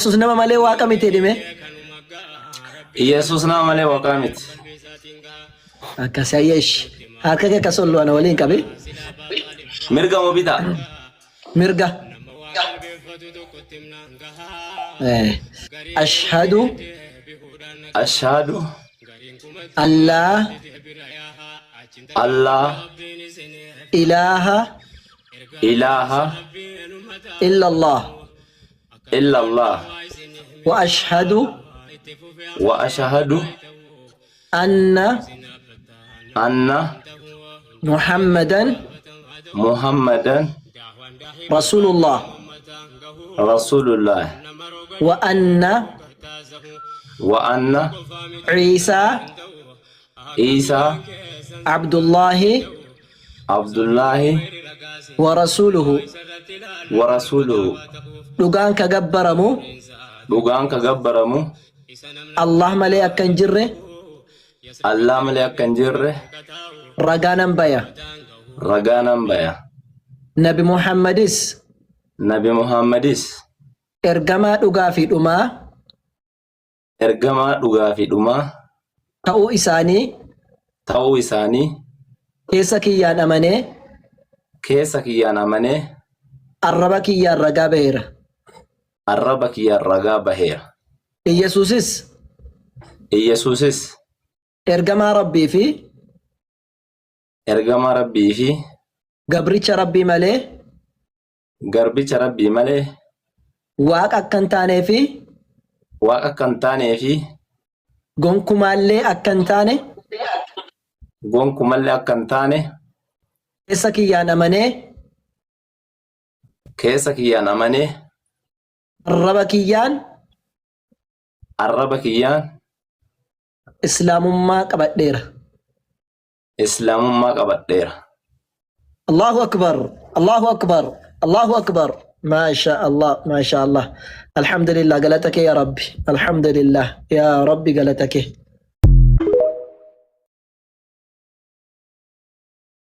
Yesus nama malee waaqa miti dhime. Yesus nama malee waaqa miti. Akkas ayyeesh. Harka kee akka sollu ana waliin qabe. Mirga moo bitaa? Mirga. Ashhadu Allah ilaha illallah wa ashhadu anna Muhammadan Rasulullah wa anna Isa Abdullahi wa rasuluhu dhugaan ka gabbaramu Allah malee akka hin jirre ragaanan baya Nabi Muhammadis ergamaa dhugaa fi dhumaa ta'uu isaanii keessa kiyyaan amanee arraba kiyyaan ragaa baheera. Iyyasuusis ergamaa rabbii fi garbicha rabbii malee waaqa akka hin taaneefi gonkumaallee akka hin taane keessa kiyyaan amanee arraba kiyyaan islaamummaa qabadheera. Allahu akbar. ما شاء الله. الحمد لله قالتك يا ربي. الحمد لله يا ربي قالتك.